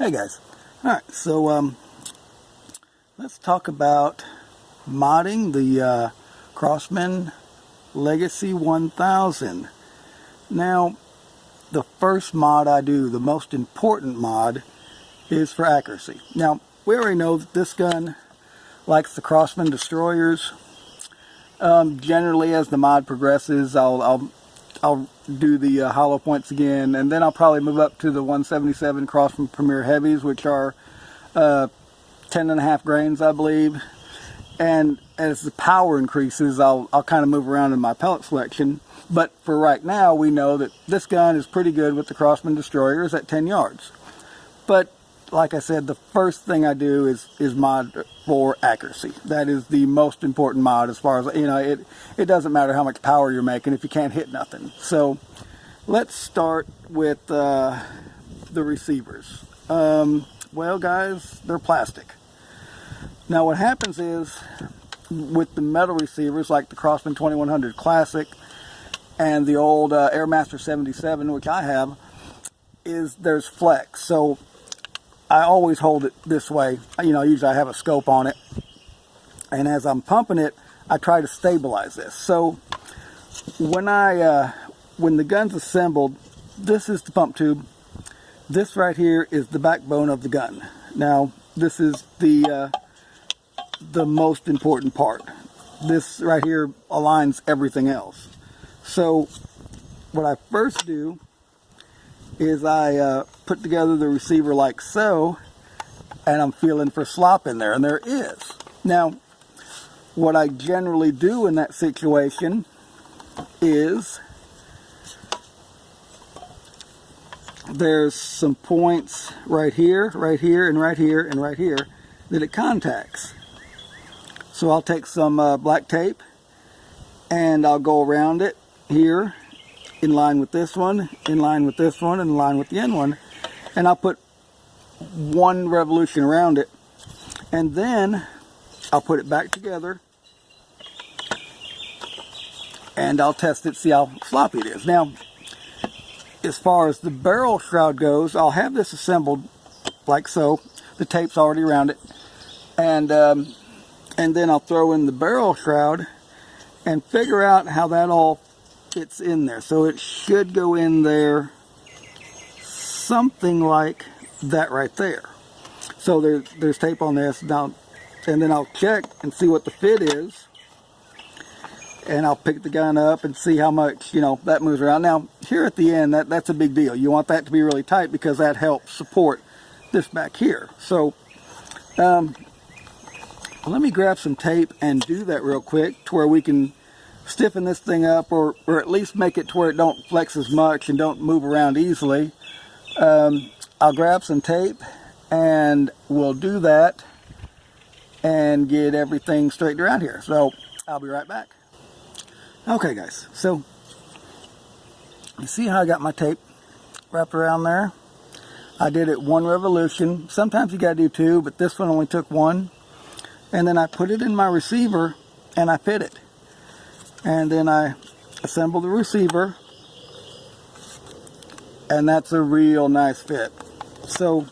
Hey guys, alright, so let's talk about modding the Crosman Legacy 1000. Now, the first mod I do, the most important mod, is for accuracy. Now, we already know that this gun likes the Crosman destroyers. Generally, as the mod progresses, I'll do the hollow points again, and then I'll probably move up to the 177 Crosman Premier Heavies, which are 10.5 grains, I believe. And as the power increases, I'll kind of move around in my pellet selection. But for right now, we know that this gun is pretty good with the Crosman destroyers at 10 yards. But like I said, the first thing I do is mod for accuracy. That is the most important mod as far as, you know, it doesn't matter how much power you're making if you can't hit nothing. So let's start with the receivers. Well guys, they're plastic. Now what happens is with the metal receivers like the Crosman 2100 Classic and the old Airmaster 77, which I have, is there's flex. So I always hold it this way. You know, usually I have a scope on it, and as I'm pumping it, I try to stabilize this. So when the gun's assembled, this is the pump tube. This right here is the backbone of the gun. Now, this is the most important part. This right here aligns everything else. So what I first do is I put together the receiver like so, and I'm feeling for slop in there, and there is. Now, what I generally do in that situation is there's some points right here, right here, and right here, and right here that it contacts. So I'll take some black tape, and I'll go around it here, in line with this one, in line with this one, in line with the end one, and I'll put one revolution around it, and then I'll put it back together, and I'll test it, see how sloppy it is. Now, as far as the barrel shroud goes, I'll have this assembled like so. The tape's already around it, and then I'll throw in the barrel shroud and figure out how that all fits in there. So it should go in there something like that right there. So there's tape on this now, and then I'll check and see what the fit is, and I'll pick the gun up and see how much, you know, that moves around. Now here at the end, that's a big deal. You want that to be really tight because that helps support this back here. So let me grab some tape and do that real quick to where we can stiffen this thing up, or at least make it to where it don't flex as much and don't move around easily. I'll grab some tape and we'll do that and get everything straightened around here. So I'll be right back. Okay guys, so you see how I got my tape wrapped around there? I did it one revolution. Sometimes you gotta do two, but this one only took one. And then I put it in my receiver and I fit it. And then I assemble the receiver, and that's a real nice fit. So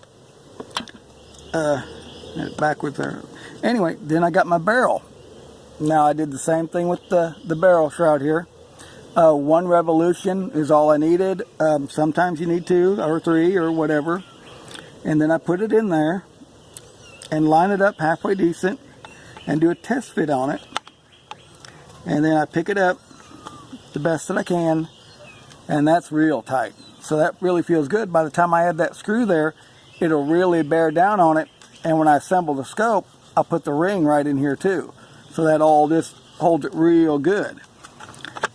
backwards there. Anyway, then I got my barrel. Now I did the same thing with the barrel shroud here. One revolution is all I needed. Sometimes you need two or three or whatever. And then I put it in there and line it up halfway decent and do a test fit on it. And then I pick it up the best that I can, and that's real tight. So that really feels good. By the time I add that screw there, it'll really bear down on it. And when I assemble the scope, I'll put the ring right in here too. So that all just holds it real good.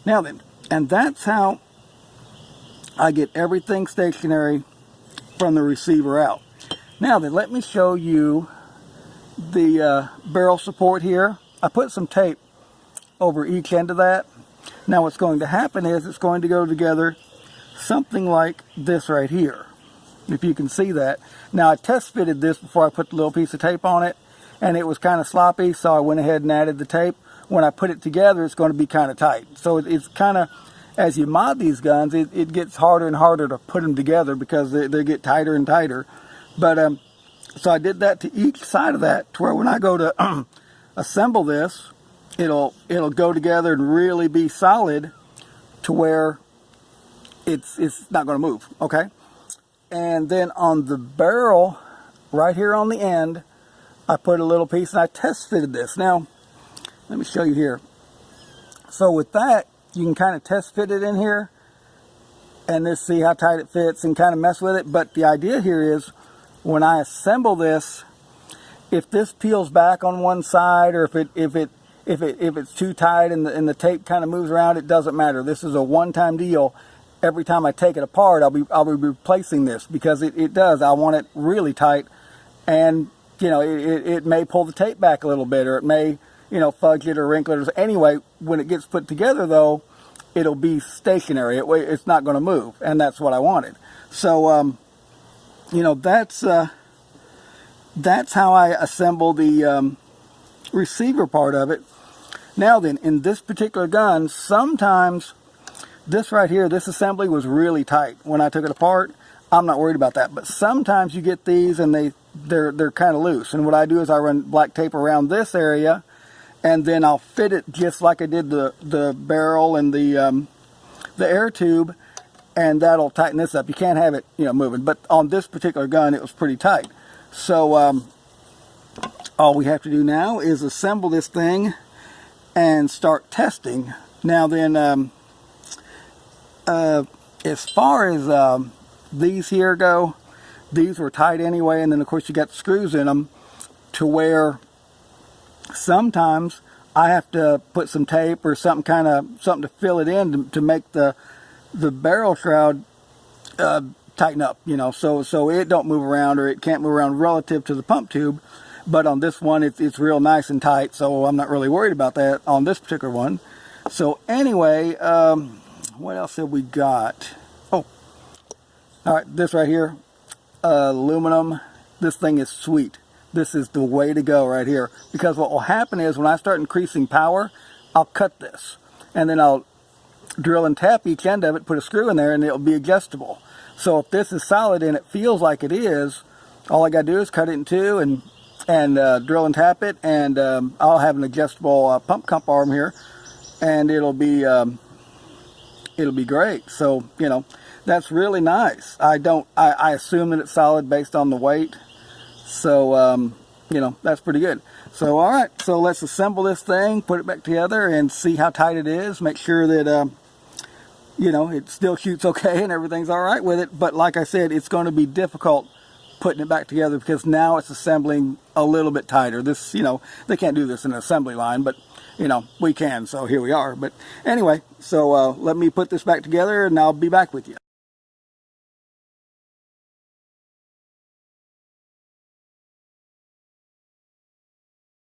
Now then, and that's how I get everything stationary from the receiver out. Now then, let me show you the barrel support here. I put some tape over each end of that. Now what's going to happen is it's going to go together something like this right here, if you can see that. Now I test fitted this before I put the little piece of tape on it, and it was kind of sloppy, so I went ahead and added the tape. When I put it together, it's going to be kind of tight. So it's kind of, as you mod these guns, it gets harder and harder to put them together because they get tighter and tighter. But so I did that to each side of that, to where when I go to assemble this, it'll go together and really be solid, to where it's not going to move. Okay. And then on the barrel, right here on the end, I put a little piece and I test fitted this. Now, let me show you here. So with that, you can kind of test fit it in here and just see how tight it fits and kind of mess with it. But the idea here is, when I assemble this, if this peels back on one side, or if it's too tight and the tape kind of moves around, it doesn't matter. This is a one-time deal. Every time I take it apart, I'll be replacing this, because it does. I want it really tight, and you know, it may pull the tape back a little bit, or it may, you know, fudge it or wrinkle it. Anyway, when it gets put together though, it'll be stationary. It's not going to move, and that's what I wanted. So you know, that's how I assemble the receiver part of it. Now then, in this particular gun, sometimes this right here, this assembly was really tight when I took it apart. I'm not worried about that. But sometimes you get these and they're kind of loose. And what I do is I run black tape around this area, and then I'll fit it just like I did the barrel and the air tube, and that'll tighten this up. You can't have it, you know, moving. But on this particular gun, it was pretty tight. So all we have to do now is assemble this thing and start testing. Now then, as far as these here go, these were tight anyway, and then of course you got the screws in them, to where sometimes I have to put some tape or something to fill it in to make the barrel shroud tighten up, you know, so it don't move around, or it can't move around relative to the pump tube. But on this one, it's real nice and tight, so I'm not really worried about that on this particular one. So anyway, what else have we got? Oh, all right, this right here, aluminum. This thing is sweet. This is the way to go right here, because what will happen is, when I start increasing power, I'll cut this, and then I'll drill and tap each end of it, put a screw in there, and it'll be adjustable. So if this is solid and it feels like it is, all I got to do is cut it in two and drill and tap it, and I'll have an adjustable pump cup arm here, and it'll be great. So, you know, that's really nice. I assume that it's solid based on the weight. So, you know, that's pretty good. So, all right, so let's assemble this thing, put it back together, and see how tight it is. Make sure that, you know, it still shoots okay and everything's all right with it. But like I said, it's going to be difficult putting it back together, because now it's assembling a little bit tighter. This, you know, they can't do this in an assembly line, but, you know, we can, so here we are. But anyway, so let me put this back together, and I'll be back with you.